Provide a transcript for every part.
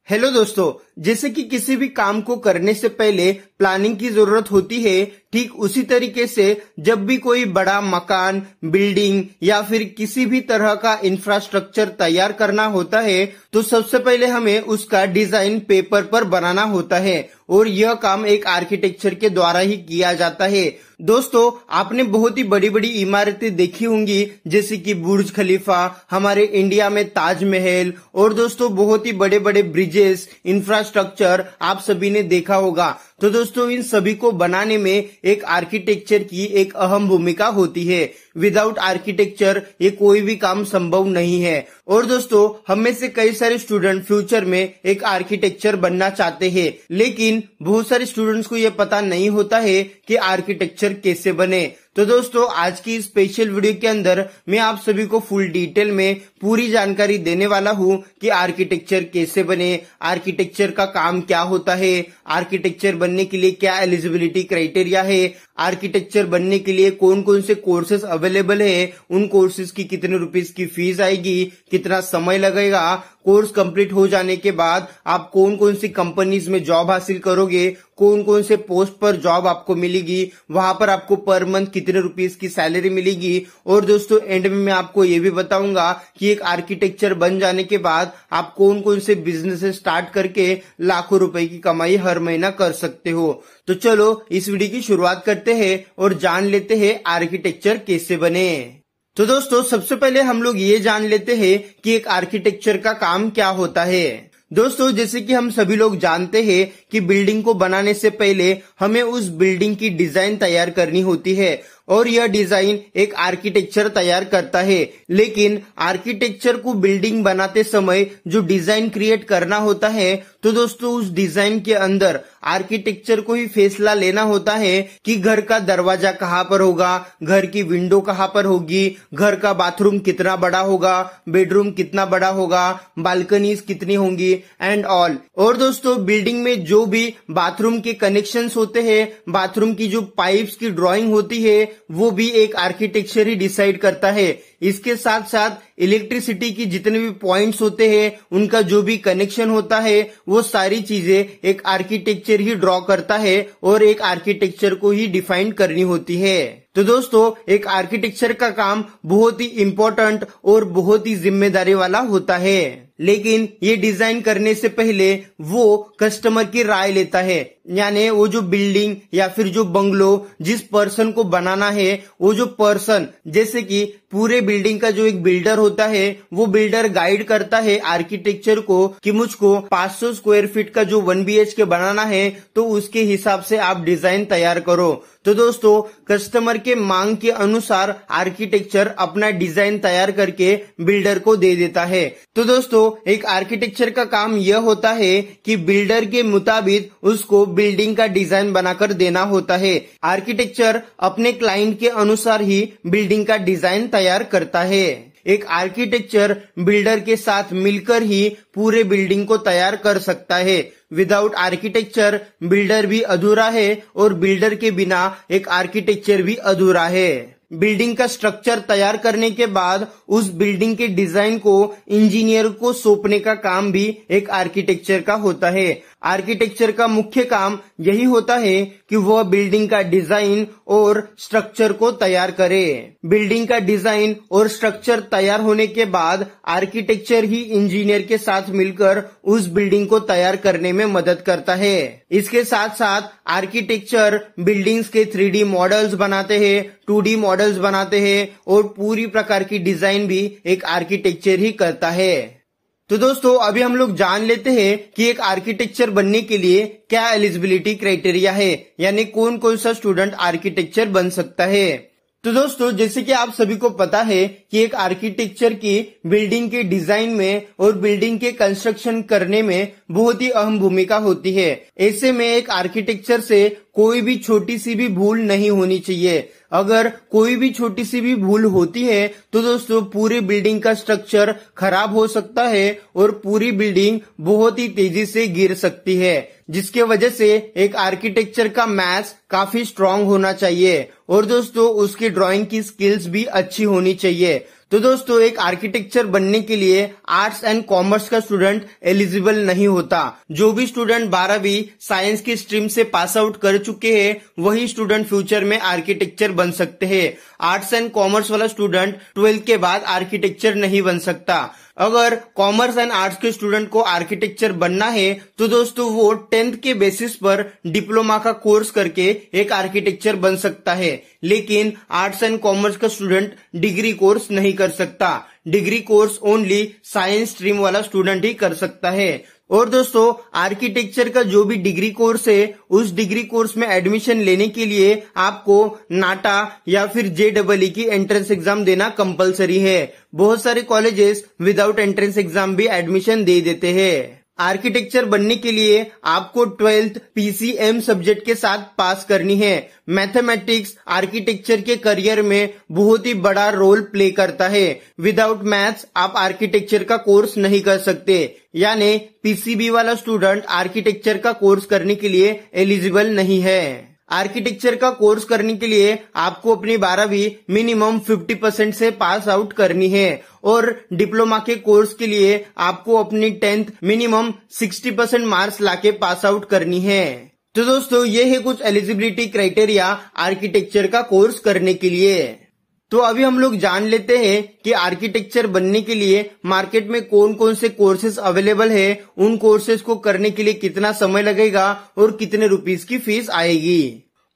Hello दोस्तों, जैसे कि किसी भी काम को करने से पहले प्लानिंग की जरूरत होती है, ठीक उसी तरीके से जब भी कोई बड़ा मकान, बिल्डिंग या फिर किसी भी तरह का इंफ्रास्ट्रक्चर तैयार करना होता है तो सबसे पहले हमें उसका डिजाइन पेपर पर बनाना होता है और यह काम एक आर्किटेक्चर के द्वारा ही किया जाता है। दोस्तों, आपने बहुत ही बड़ी बड़ी इमारतें देखी होंगी, जैसे कि बुर्ज खलीफा, हमारे इंडिया में ताजमहल और दोस्तों बहुत ही बड़े बड़े ब्रिजेस, इंफ्रास्ट्रक्चर आप सभी ने देखा होगा। तो दोस्तों, इन सभी को बनाने में एक आर्किटेक्चर की एक अहम भूमिका होती है। विदाउट आर्किटेक्चर ये कोई भी काम संभव नहीं है। और दोस्तों, हम में से कई सारे स्टूडेंट फ्यूचर में एक आर्किटेक्चर बनना चाहते हैं, लेकिन बहुत सारे स्टूडेंट्स को ये पता नहीं होता है कि आर्किटेक्चर कैसे बने। तो दोस्तों, आज की स्पेशल वीडियो के अंदर मैं आप सभी को फुल डिटेल में पूरी जानकारी देने वाला हूँ कि आर्किटेक्चर कैसे बने, आर्किटेक्चर का काम क्या होता है, आर्किटेक्चर बनने के लिए क्या एलिजिबिलिटी क्राइटेरिया है, आर्किटेक्चर बनने के लिए कौन कौन से कोर्सेज अवेलेबल है, उन कोर्सेज की कितने रुपीस की फीस आएगी, कितना समय लगेगा, कोर्स कंप्लीट हो जाने के बाद आप कौन कौन सी कंपनीज में जॉब हासिल करोगे, कौन कौन से पोस्ट पर जॉब आपको मिलेगी, वहां पर आपको पर मंथ कितने रुपीस की सैलरी मिलेगी। और दोस्तों, एंड में मैं आपको ये भी बताऊंगा कि एक आर्किटेक्चर बन जाने के बाद आप कौन कौन से बिजनेस स्टार्ट करके लाखों रुपए की कमाई हर महीना कर सकते हो। तो चलो इस वीडियो की शुरुआत करते हैं और जान लेते हैं आर्किटेक्चर कैसे बने। तो दोस्तों, सबसे पहले हम लोग ये जान लेते हैं कि एक आर्किटेक्चर का काम क्या होता है। दोस्तों, जैसे कि हम सभी लोग जानते हैं कि बिल्डिंग को बनाने से पहले हमें उस बिल्डिंग की डिजाइन तैयार करनी होती है और यह डिजाइन एक आर्किटेक्चर तैयार करता है। लेकिन आर्किटेक्चर को बिल्डिंग बनाते समय जो डिजाइन क्रिएट करना होता है, तो दोस्तों उस डिजाइन के अंदर आर्किटेक्चर को ही फैसला लेना होता है कि घर का दरवाजा कहाँ पर होगा, घर की विंडो कहाँ पर होगी, घर का बाथरूम कितना बड़ा होगा, बेडरूम कितना बड़ा होगा, बालकनीज कितनी होंगी एंड ऑल। और दोस्तों, बिल्डिंग में जो भी बाथरूम के कनेक्शंस होते हैं, बाथरूम की जो पाइप्स की ड्राइंग होती है, वो भी एक आर्किटेक्चर ही डिसाइड करता है। इसके साथ साथ इलेक्ट्रिसिटी की जितने भी पॉइंट्स होते हैं, उनका जो भी कनेक्शन होता है, वो सारी चीजें एक आर्किटेक्चर ही ड्रॉ करता है और एक आर्किटेक्चर को ही डिफाइन करनी होती है। तो दोस्तों, एक आर्किटेक्चर का काम बहुत ही इम्पोर्टेंट और बहुत ही जिम्मेदारी वाला होता है। लेकिन ये डिजाइन करने से पहले वो कस्टमर की राय लेता है, यानी वो जो बिल्डिंग या फिर जो बंगलो जिस पर्सन को बनाना है, वो जो पर्सन, जैसे कि पूरे बिल्डिंग का जो एक बिल्डर होता है, वो बिल्डर गाइड करता है आर्किटेक्चर को कि मुझको 500 स्क्वायर फीट का जो 1 BHK बनाना है, तो उसके हिसाब से आप डिजाइन तैयार करो। तो दोस्तों, कस्टमर के मांग के अनुसार आर्किटेक्चर अपना डिजाइन तैयार करके बिल्डर को दे देता है। तो दोस्तों, एक आर्किटेक्चर का काम यह होता है कि बिल्डर के मुताबिक उसको बिल्डिंग का डिजाइन बनाकर देना होता है। आर्किटेक्चर अपने क्लाइंट के अनुसार ही बिल्डिंग का डिजाइन तैयार करता है। एक आर्किटेक्चर बिल्डर के साथ मिलकर ही पूरे बिल्डिंग को तैयार कर सकता है। विदाउट आर्किटेक्चर बिल्डर भी अधूरा है और बिल्डर के बिना एक आर्किटेक्चर भी अधूरा है। बिल्डिंग का स्ट्रक्चर तैयार करने के बाद उस बिल्डिंग के डिजाइन को इंजीनियर को सौंपने का काम भी एक आर्किटेक्चर का होता है। आर्किटेक्चर का मुख्य काम यही होता है कि वह बिल्डिंग का डिजाइन और स्ट्रक्चर को तैयार करे। बिल्डिंग का डिजाइन और स्ट्रक्चर तैयार होने के बाद आर्किटेक्चर ही इंजीनियर के साथ मिलकर उस बिल्डिंग को तैयार करने में मदद करता है। इसके साथ साथ आर्किटेक्चर बिल्डिंग्स के 3D मॉडल्स बनाते हैं, 2D मॉडल्स बनाते हैं और पूरी प्रकार की डिजाइन भी एक आर्किटेक्चर ही करता है। तो दोस्तों, अभी हम लोग जान लेते हैं कि एक आर्किटेक्चर बनने के लिए क्या एलिजिबिलिटी क्राइटेरिया है, यानी कौन कौन सा स्टूडेंट आर्किटेक्चर बन सकता है। तो दोस्तों, जैसे कि आप सभी को पता है कि एक आर्किटेक्चर की बिल्डिंग के डिजाइन में और बिल्डिंग के कंस्ट्रक्शन करने में बहुत ही अहम भूमिका होती है। ऐसे में एक आर्किटेक्चर से कोई भी छोटी सी भी भूल नहीं होनी चाहिए। अगर कोई भी छोटी सी भी भूल होती है तो दोस्तों पूरी बिल्डिंग का स्ट्रक्चर खराब हो सकता है और पूरी बिल्डिंग बहुत ही तेजी से गिर सकती है, जिसके वजह से एक आर्किटेक्चर का मैथ्स काफी स्ट्रांग होना चाहिए और दोस्तों उसकी ड्राइंग की स्किल्स भी अच्छी होनी चाहिए। तो दोस्तों एक आर्किटेक्चर बनने के लिए आर्ट्स एंड कॉमर्स का स्टूडेंट एलिजिबल नहीं होता। जो भी स्टूडेंट 12वीं साइंस की स्ट्रीम से पास आउट कर चुके हैं वही स्टूडेंट फ्यूचर में आर्किटेक्चर बन सकते हैं। आर्ट्स एंड कॉमर्स वाला स्टूडेंट 12th के बाद आर्किटेक्चर नहीं बन सकता। अगर कॉमर्स एंड आर्ट्स के स्टूडेंट को आर्किटेक्चर बनना है तो दोस्तों वो 10th के बेसिस पर डिप्लोमा का कोर्स करके एक आर्किटेक्चर बन सकता है, लेकिन आर्ट्स एंड कॉमर्स का स्टूडेंट डिग्री कोर्स नहीं कर सकता। Degree course only science stream वाला स्टूडेंट ही कर सकता है। और दोस्तों आर्किटेक्चर का जो भी डिग्री कोर्स है उस डिग्री कोर्स में एडमिशन लेने के लिए आपको नाटा या फिर JEE की एंट्रेंस एग्जाम देना कंपलसरी है। बहुत सारे कॉलेजेस विदाउट एंट्रेंस एग्जाम भी एडमिशन दे देते हैं। आर्किटेक्चर बनने के लिए आपको 12th PCM सब्जेक्ट के साथ पास करनी है। मैथमेटिक्स आर्किटेक्चर के करियर में बहुत ही बड़ा रोल प्ले करता है। विदाउट मैथ्स आप आर्किटेक्चर का कोर्स नहीं कर सकते, यानी PCB वाला स्टूडेंट आर्किटेक्चर का कोर्स करने के लिए एलिजिबल नहीं है। आर्किटेक्चर का कोर्स करने के लिए आपको अपनी 12वीं मिनिमम 50% से पास आउट करनी है और डिप्लोमा के कोर्स के लिए आपको अपनी 10th मिनिमम 60% मार्क्स लाके पास आउट करनी है। तो दोस्तों ये है कुछ एलिजिबिलिटी क्राइटेरिया आर्किटेक्चर का कोर्स करने के लिए। तो अभी हम लोग जान लेते हैं कि आर्किटेक्चर बनने के लिए मार्केट में कौन कौन से कोर्सेज अवेलेबल है, उन कोर्सेज को करने के लिए कितना समय लगेगा और कितने रुपीस की फीस आएगी।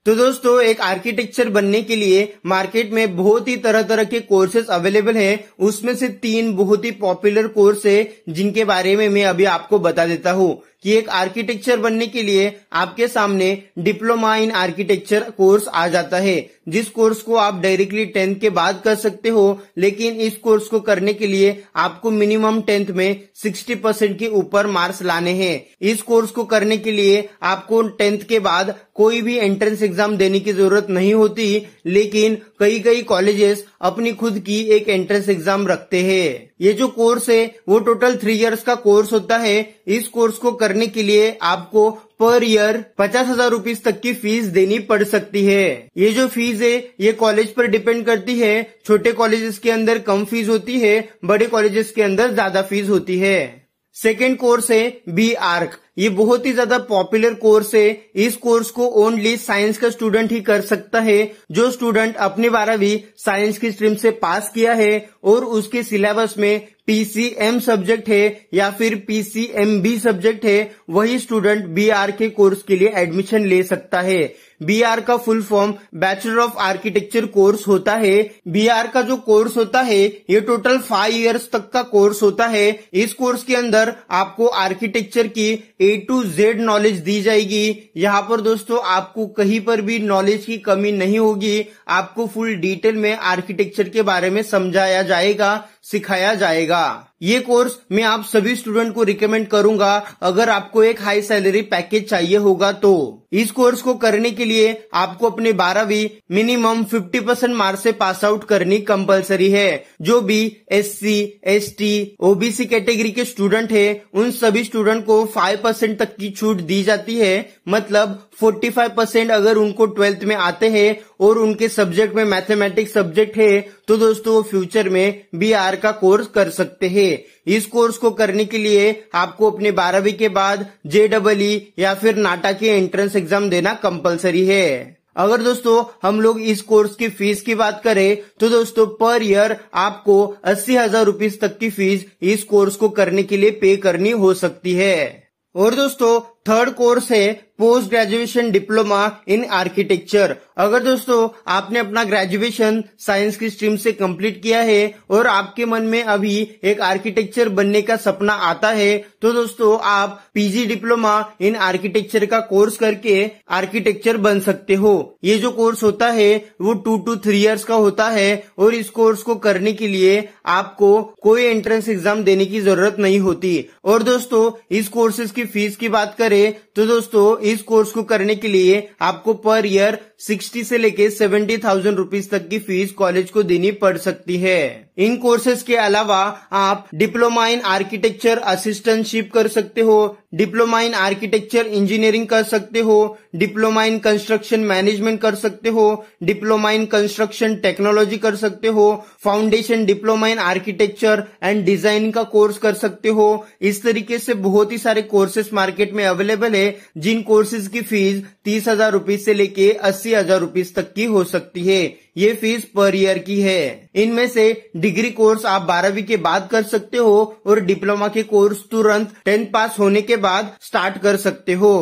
तो दोस्तों एक आर्किटेक्चर बनने के लिए मार्केट में बहुत ही तरह तरह के कोर्सेज अवेलेबल हैं। उसमें से 3 बहुत ही पॉपुलर कोर्स है जिनके बारे में मैं अभी आपको बता देता हूँ कि एक आर्किटेक्चर बनने के लिए आपके सामने डिप्लोमा इन आर्किटेक्चर कोर्स आ जाता है, जिस कोर्स को आप डायरेक्टली 10th के बाद कर सकते हो, लेकिन इस कोर्स को करने के लिए आपको मिनिमम 10th में 60% के ऊपर मार्क्स लाने हैं। इस कोर्स को करने के लिए आपको 10th के बाद कोई भी एंट्रेंस एग्जाम देने की जरूरत नहीं होती, लेकिन कई कॉलेजेस अपनी खुद की एक एंट्रेंस एग्जाम रखते हैं। ये जो कोर्स है वो टोटल 3 इयर्स का कोर्स होता है। इस कोर्स को करने के लिए आपको पर ईयर 50,000 रुपीज तक की फीस देनी पड़ सकती है। ये जो फीस है ये कॉलेज पर डिपेंड करती है। छोटे कॉलेजेस के अंदर कम फीस होती है, बड़े कॉलेजेस के अंदर ज्यादा फीस होती है। सेकेंड कोर्स है BArch। ये बहुत ही ज्यादा पॉपुलर कोर्स है। इस कोर्स को ओनली साइंस का स्टूडेंट ही कर सकता है। जो स्टूडेंट अपनी 12वीं साइंस की स्ट्रीम से पास किया है और उसके सिलेबस में PCM सब्जेक्ट है या फिर PCMB सब्जेक्ट है, वही स्टूडेंट BArch के कोर्स के लिए एडमिशन ले सकता है। BArch का full form bachelor of architecture course होता है। BArch का जो कोर्स होता है ये टोटल 5 इयर्स तक का कोर्स होता है। इस कोर्स के अंदर आपको आर्किटेक्चर की A to Z नॉलेज दी जाएगी। यहाँ पर दोस्तों आपको कहीं पर भी नॉलेज की कमी नहीं होगी। आपको फुल डिटेल में आर्किटेक्चर के बारे में समझाया जाएगा, सिखाया जाएगा। ये कोर्स मैं आप सभी स्टूडेंट को रिकमेंड करूंगा अगर आपको एक हाई सैलरी पैकेज चाहिए होगा तो। इस कोर्स को करने के लिए आपको अपने 12वीं मिनिमम 50% मार्क्स से पास आउट करनी कंपलसरी है। जो भी SC, ST, OBC कैटेगरी के स्टूडेंट है उन सभी स्टूडेंट को 5% तक की छूट दी जाती है। मतलब 45% अगर उनको 12th में आते हैं और उनके सब्जेक्ट में मैथमेटिक्स सब्जेक्ट है तो दोस्तों वो फ्यूचर में BArch का कोर्स कर सकते हैं। इस कोर्स को करने के लिए आपको अपने 12वीं के बाद JEE या फिर नाटा के एंट्रेंस एग्जाम देना कंपलसरी है। अगर दोस्तों हम लोग इस कोर्स की फीस की बात करें तो दोस्तों पर ईयर आपको 80,000 रुपीज तक की फीस इस कोर्स को करने के लिए पे करनी हो सकती है। और दोस्तों थर्ड कोर्स है post graduation diploma in architecture. अगर दोस्तों आपने अपना ग्रेजुएशन साइंस की स्ट्रीम से कंप्लीट किया है और आपके मन में अभी एक आर्किटेक्चर बनने का सपना आता है तो दोस्तों आप PG डिप्लोमा इन आर्किटेक्चर का कोर्स करके आर्किटेक्चर बन सकते हो। ये जो कोर्स होता है वो 2 to 3 इयर्स का होता है और इस कोर्स को करने के लिए आपको कोई एंट्रेंस एग्जाम देने की जरूरत नहीं होती। और दोस्तों इस कोर्सेज की फीस की बात करें तो दोस्तों इस कोर्स को करने के लिए आपको पर ईयर 60 से लेके 70,000 रुपीज तक की फीस कॉलेज को देनी पड़ सकती है। इन कोर्सेज के अलावा आप डिप्लोमा इन आर्किटेक्चर असिस्टेंटशिप कर सकते हो, डिप्लोमा इन आर्किटेक्चर इंजीनियरिंग कर सकते हो, डिप्लोमा इन कंस्ट्रक्शन मैनेजमेंट कर सकते हो, डिप्लोमा इन कंस्ट्रक्शन टेक्नोलॉजी कर सकते हो, foundation diploma in architecture and designing का कोर्स कर सकते हो। इस तरीके से बहुत ही सारे कोर्सेज मार्केट में अवेलेबल है, जिन कोर्सेज की फीस 30,000 रुपीज से लेके 80,000 रुपीज तक की हो सकती है। ये फीस पर ईयर की है। इनमें से डिग्री कोर्स आप 12वीं के बाद कर सकते हो और डिप्लोमा के कोर्स तुरंत 10th पास होने के बाद स्टार्ट कर सकते हो।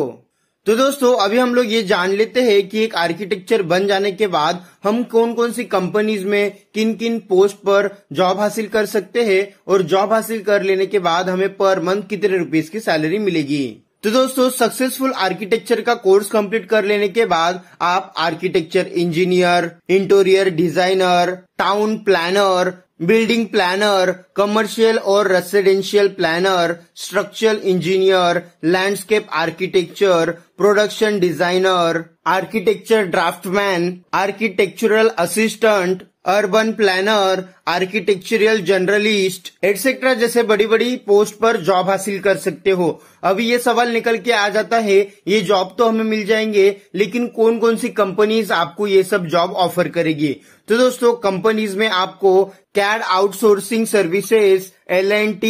तो दोस्तों अभी हम लोग ये जान लेते हैं कि एक आर्किटेक्चर बन जाने के बाद हम कौन कौन सी कंपनीज में किन किन पोस्ट पर जॉब हासिल कर सकते हैं और जॉब हासिल कर लेने के बाद हमें पर मंथ कितने रुपीस की सैलरी मिलेगी। तो दोस्तों सक्सेसफुल आर्किटेक्चर का कोर्स कंप्लीट कर लेने के बाद आप architecture engineer, interior designer, town planner, building planner, commercial और residential planner, structural engineer, landscape architecture, production designer, architecture draftman, architectural assistant, urban planner, architectural journalist etcetera जैसे बड़ी बड़ी पोस्ट पर जॉब हासिल कर सकते हो। अभी ये सवाल निकल के आ जाता है, ये जॉब तो हमें मिल जाएंगे, लेकिन कौन कौन सी कंपनीज आपको ये सब जॉब ऑफर करेगी। तो दोस्तों कंपनीज में आपको CAD outsourcing services, L&T,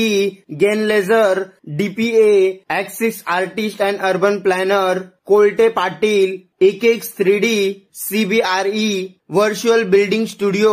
Gensler, DPA, axis artist and urban planner, Kolte Patil, AKX 3D, CBRE, virtual building studio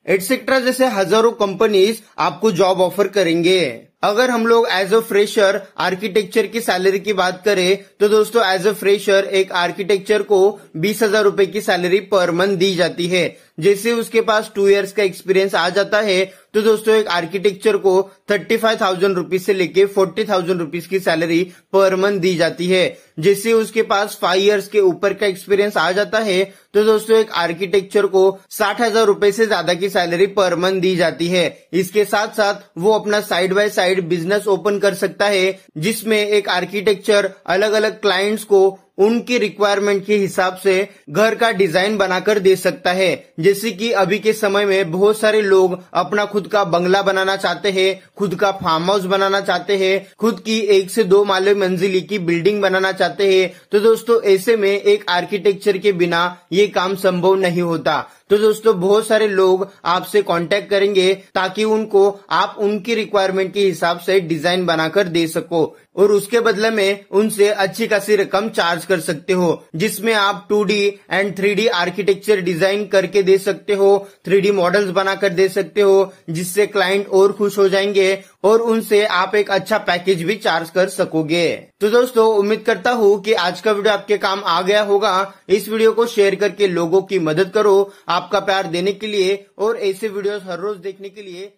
etcetera जैसे हजारों कंपनीज आपको जॉब ऑफर करेंगे। अगर हम लोग एज अ फ्रेशर आर्किटेक्चर की सैलरी की बात करें तो दोस्तों एज अ फ्रेशर एक आर्किटेक्चर को 20,000 रुपए की सैलरी पर मंथ दी जाती है। जैसे उसके पास 2 इयर्स का एक्सपीरियंस आ जाता है तो दोस्तों एक आर्किटेक्चर को 35,000 रुपीज से लेके 40,000 रुपीज की सैलरी पर मंथ दी जाती है। जैसे उसके पास 5 इयर्स के ऊपर का एक्सपीरियंस आ जाता है तो दोस्तों एक आर्किटेक्चर को 60,000 रुपए से ज्यादा की सैलरी पर मंथ दी जाती है। इसके साथ साथ वो अपना side by side business open कर सकता है, जिसमें एक आर्किटेक्चर अलग अलग क्लाइंट्स को उनकी रिक्वायरमेंट के हिसाब से घर का डिजाइन बनाकर दे सकता है। जैसे कि अभी के समय में बहुत सारे लोग अपना खुद का बंगला बनाना चाहते हैं, खुद का फार्म हाउस बनाना चाहते हैं, खुद की 1 से 2 माले मंजिली की बिल्डिंग बनाना चाहते हैं। तो दोस्तों ऐसे में एक आर्किटेक्चर के बिना ये काम संभव नहीं होता। तो दोस्तों बहुत सारे लोग आपसे कांटेक्ट करेंगे ताकि उनको आप उनकी रिक्वायरमेंट के हिसाब से डिजाइन बनाकर दे सको और उसके बदले में उनसे अच्छी खासी रकम चार्ज कर सकते हो, जिसमें आप 2D and 3D architecture design करके दे सकते हो, 3D मॉडल्स बनाकर दे सकते हो, जिससे क्लाइंट और खुश हो जाएंगे और उनसे आप एक अच्छा पैकेज भी चार्ज कर सकोगे। तो दोस्तों उम्मीद करता हूँ कि आज का वीडियो आपके काम आ गया होगा। इस वीडियो को शेयर करके लोगों की मदद करो। आपका प्यार देने के लिए और ऐसे वीडियोस हर रोज देखने के लिए